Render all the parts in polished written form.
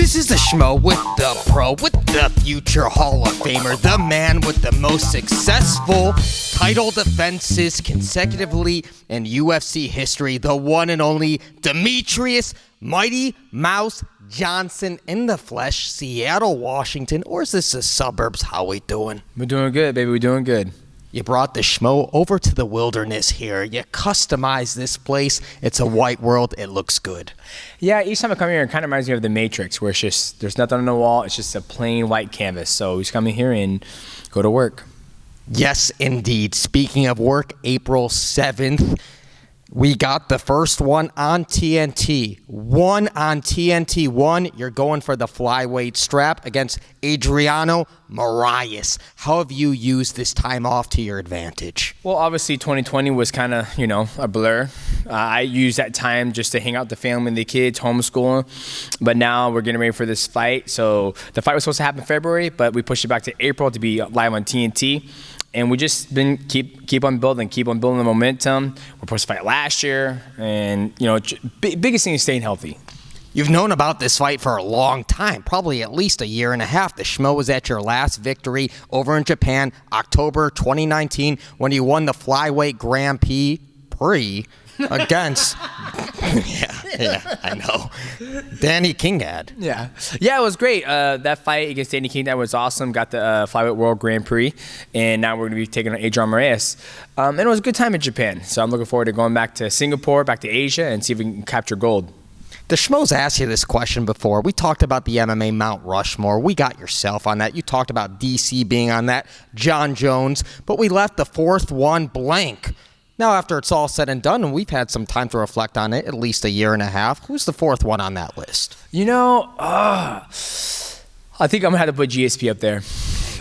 This is the Schmo with the pro, with the future Hall of Famer, the man with the most successful title defenses consecutively in UFC history, the one and only Demetrious Mighty Mouse Johnson in the flesh, Seattle, Washington, or is this the suburbs? How we doing? We're doing good, baby. We're doing good. You brought the Schmo over to the wilderness here. You customized this place. It's a white world. It looks good. Yeah, each time I come here, it kind of reminds me of The Matrix, where it's just, there's nothing on the wall. It's just a plain white canvas. So we just come in here and go to work. Yes, indeed. Speaking of work, April 7th, we got the first one on TNT. One on TNT. One, you're going for the flyweight strap against Adriano Moraes. How have you used this time off to your advantage? Well, obviously 2020 was kind of, a blur. I used that time just to hang out with the family and the kids, homeschooling. But now we're getting ready for this fight. So the fight was supposed to happen in February, but we pushed it back to April to be live on TNT. And we just been keep on building the momentum. We're supposed to fight last year, and biggest thing is staying healthy. You've known about this fight for a long time, probably at least a year and a half. The Schmo was at your last victory over in Japan, October 2019, when you won the flyweight Grand Prix against yeah, I know. Danny Kingad. Yeah, it was great. That fight against Danny Kingad was awesome. Got the Flyweight World Grand Prix, and now we're going to be taking on Adriano Moraes. And it was a good time in Japan, so I'm looking forward to going back to Singapore, back to Asia, and see if we can capture gold. The Schmo's asked you this question before. We talked about the MMA Mount Rushmore. We got yourself on that. You talked about DC being on that, John Jones, but we left the fourth one blank. Now, after it's all said and done, and we've had some time to reflect on it, at least a year and a half, who's the fourth one on that list? I think I'm going to have to put GSP up there.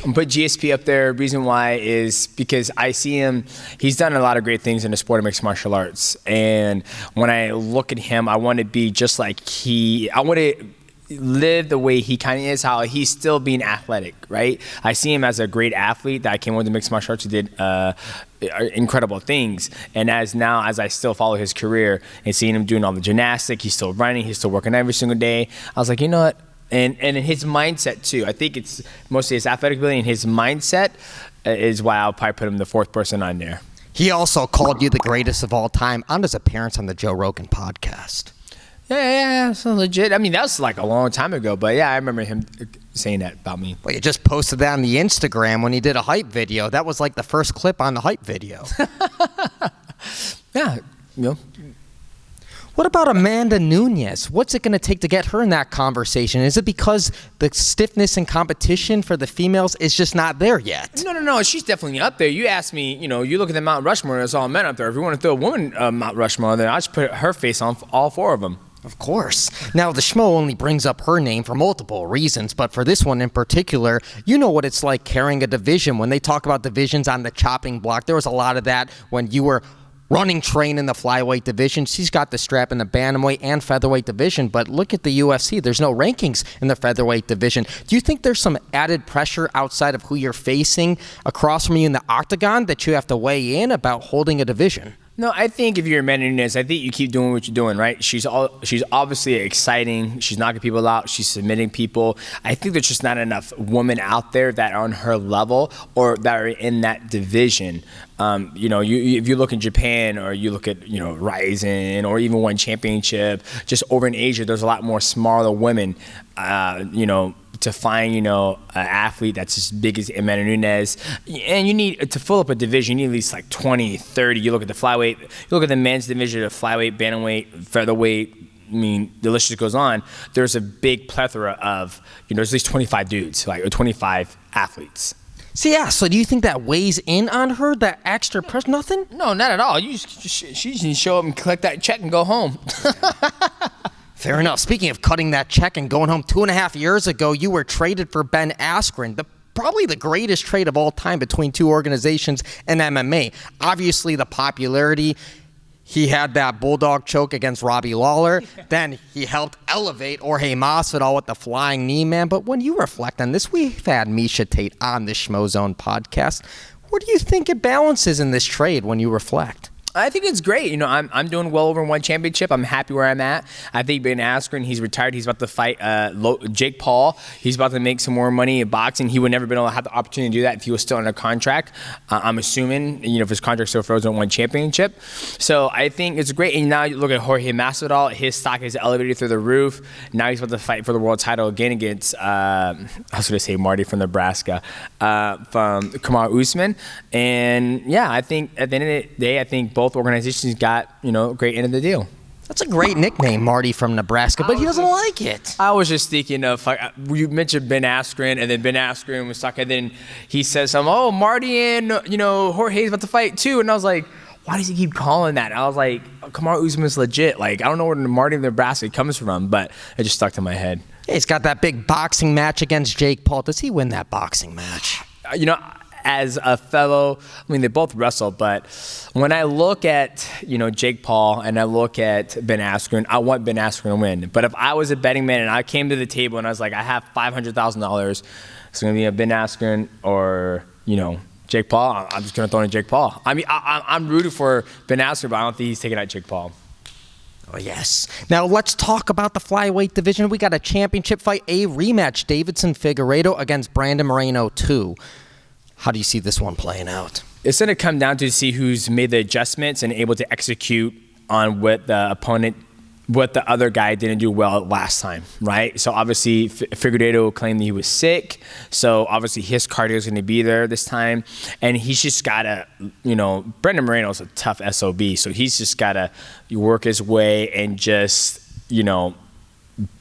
I'm going to put GSP up there. Reason why is because I see him, he's done a lot of great things in the sport of mixed martial arts. And when I look at him, I want to be just like I want to live the way he kind of is, how he's still being athletic, right? I see him as a great athlete that came with the mixed martial arts who did incredible things. And as I still follow his career and seeing him doing all the gymnastics, he's still running, he's still working every single day. I was like, you know what? And his mindset too. I think it's mostly his athletic ability and his mindset is why I'll probably put him the fourth person on there. He also called you the greatest of all time on his appearance on the Joe Rogan podcast. Yeah, so legit. I mean, that was like a long time ago, but yeah, I remember him saying that about me. Well, you just posted that on the Instagram when he did a hype video. That was like the first clip on the hype video. Yeah, What about Amanda Nunes? What's it going to take to get her in that conversation? Is it because the stiffness and competition for the females is just not there yet? No. She's definitely up there. You asked me, you look at the Mount Rushmore, there's all men up there. If you want to throw a woman Mount Rushmore, then I'll just put her face on all four of them. Of course. Now, the Schmo only brings up her name for multiple reasons, but for this one in particular, you know what it's like carrying a division. When they talk about divisions on the chopping block, there was a lot of that when you were running train in the flyweight division. She's got the strap in the bantamweight and featherweight division, but look at the UFC. There's no rankings in the featherweight division. Do you think there's some added pressure outside of who you're facing across from you in the octagon that you have to weigh in about holding a division? No, I think if you're Amanda Nunes, I think you keep doing what you're doing, right? She's obviously exciting. She's knocking people out. She's submitting people. I think there's just not enough women out there that are on her level or that are in that division. If you look in Japan or you look at, Ryzen or even ONE Championship, just over in Asia, there's a lot more smaller women, to find, an athlete that's as big as Amanda Nunes. And you need, to fill up a division, you need at least like 20, 30. You look at the flyweight, you look at the men's division of flyweight, bantamweight, featherweight, the list just goes on. There's a big plethora of, there's at least 25 dudes, or 25 athletes. So do you think that weighs in on her, that extra pressure? Nothing? No, not at all. She just need to show up and collect that check and go home. Fair enough. Speaking of cutting that check and going home, 2.5 years ago, you were traded for Ben Askren, probably the greatest trade of all time between two organizations in MMA. Obviously, the popularity. He had that bulldog choke against Robbie Lawler. Then he helped elevate Jorge Masvidal with the flying knee, man. But when you reflect on this, we've had Misha Tate on the Schmo Zone podcast. Where do you think it balances in this trade when you reflect? I think it's great. You know, I'm doing well over ONE Championship. I'm happy where I'm at. I think Ben Askren, he's retired. He's about to fight Jake Paul. He's about to make some more money in boxing. He would never been able to have the opportunity to do that if he was still under contract. I'm assuming, you know, if his contract still frozen on ONE Championship. So I think it's great. And now you look at Jorge Masvidal. His stock is elevated through the roof. Now he's about to fight for the world title again against, I was going to say Marty from Nebraska, from Kamaru Usman. And yeah, I think at the end of the day, I think both organizations got, you know, a great end of the deal. That's a great nickname, Marty from Nebraska, but he doesn't like it. I was just thinking of, like, you mentioned Ben Askren, and then Ben Askren was talking, and then he says something, oh, Marty and, you know, Jorge's about to fight too. And I was like, why does he keep calling that? I was like, Kamaru Usman's legit. Like, I don't know where Marty from Nebraska comes from, but it just stuck to my head. Yeah, he's got that big boxing match against Jake Paul. Does he win that boxing match? You know, as a fellow, I mean, they both wrestle, but when I look at, you know, Jake Paul and I look at Ben Askren, I want Ben Askren to win. But if I was a betting man and I came to the table and I was like, I have $500,000, it's going to be a Ben Askren or, you know, Jake Paul, I'm just going to throw in Jake Paul. I mean, I'm rooting for Ben Askren, but I don't think he's taking out Jake Paul. Oh, yes. Now, let's talk about the flyweight division. We got a championship fight, a rematch, Deiveson Figueiredo against Brandon Moreno 2. How do you see this one playing out? It's going to come down to see who's made the adjustments and able to execute on what the opponent, what the other guy didn't do well last time, right? So obviously Figueiredo claimed that he was sick. So obviously his cardio is going to be there this time. And he's just got to, you know, Brandon Moreno's a tough SOB. So he's just got to work his way and just, you know,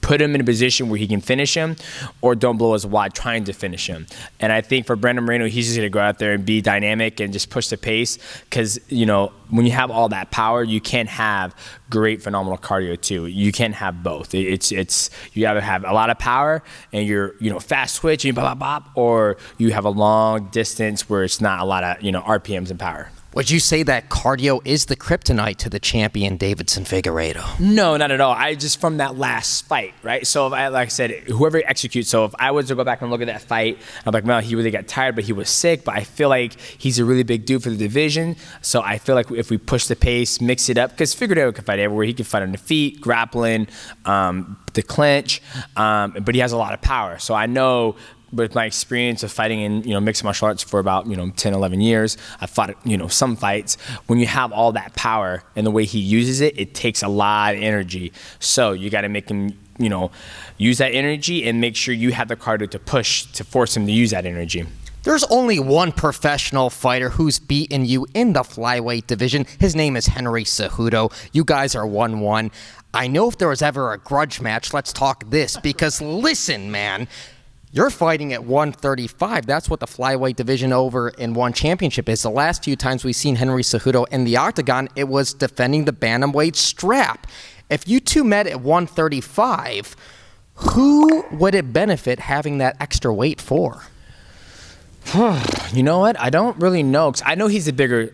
put him in a position where he can finish him or don't blow his wad trying to finish him. And I think for Brandon Moreno, he's just going to go out there and be dynamic and just push the pace because, you know, when you have all that power, you can't have great, phenomenal cardio too. You can't have both. It's you either have a lot of power and you're, you know, fast twitch and bop, bop, bop, or you have a long distance where it's not a lot of, you know, RPMs and power. Would you say that cardio is the kryptonite to the champion Deiveson Figueiredo? No, not at all. I just from that last fight, right? So if I, like I said, whoever executes. So if I was to go back and look at that fight, I'm like, well, he really got tired, but he was sick. But I feel like he's a really big dude for the division. So I feel like if we push the pace, mix it up, because Figueiredo can fight everywhere. He can fight on the feet, grappling, the clinch, but he has a lot of power. So I know, with my experience of fighting in, you know, mixed martial arts for about, you know, 10, 11 years, I fought, you know, some fights. When you have all that power and the way he uses it, it takes a lot of energy. So you got to make him, you know, use that energy and make sure you have the cardio to push to force him to use that energy. There's only one professional fighter who's beaten you in the flyweight division. His name is Henry Cejudo. You guys are 1-1. I know if there was ever a grudge match, let's talk this, because listen, man, you're fighting at 135. That's what the flyweight division over in ONE Championship is. The last few times we've seen Henry Cejudo in the octagon, it was defending the bantamweight strap. If you two met at 135, who would it benefit having that extra weight for? You know what? I don't really know, because I know he's a bigger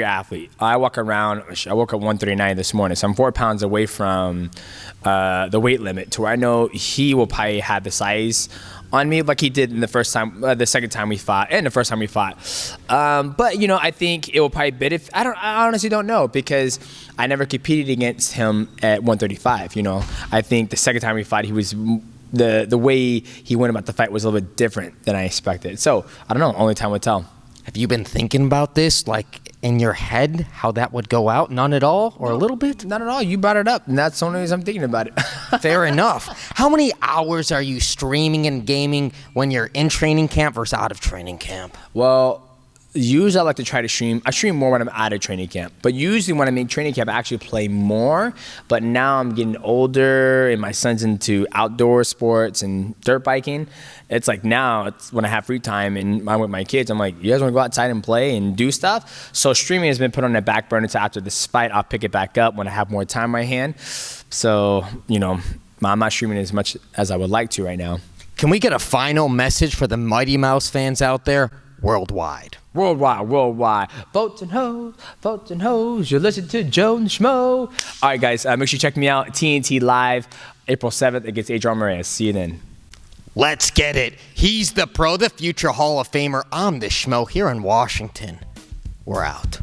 athlete. I woke up 139 this morning, so I'm 4 pounds away from the weight limit, to where I know he will probably have the size on me like he did in the second time we fought, and the first time we fought. But you know, I think it will probably benefit. I honestly don't know, because I never competed against him at 135. You know, I think the second time we fought, he was. The way he went about the fight was a little bit different than I expected. So, I don't know. Only time will tell. Have you been thinking about this, like, in your head, how that would go out? None at all? Or a little bit? Not at all. You brought it up, and that's the only reason I'm thinking about it. Fair enough. How many hours are you streaming and gaming when you're in training camp versus out of training camp? Well, usually I like to try to stream. I stream more when I'm out of training camp. But usually when I'm in training camp, I actually play more. But now I'm getting older and my son's into outdoor sports and dirt biking. It's like now, it's when I have free time and I'm with my kids, I'm like, you guys want to go outside and play and do stuff? So streaming has been put on the back burner until after this fight. I'll pick it back up when I have more time in my hand. So, you know, I'm not streaming as much as I would like to right now. Can we get a final message for the Mighty Mouse fans out there? Worldwide. Worldwide. Votes and hoes. You listen to Joe and Schmo. All right, guys, make sure you check me out. TNT Live, April 7th against Adriano Moraes. See you then. Let's get it. He's the pro, the future Hall of Famer. I'm the Schmo here in Washington. We're out.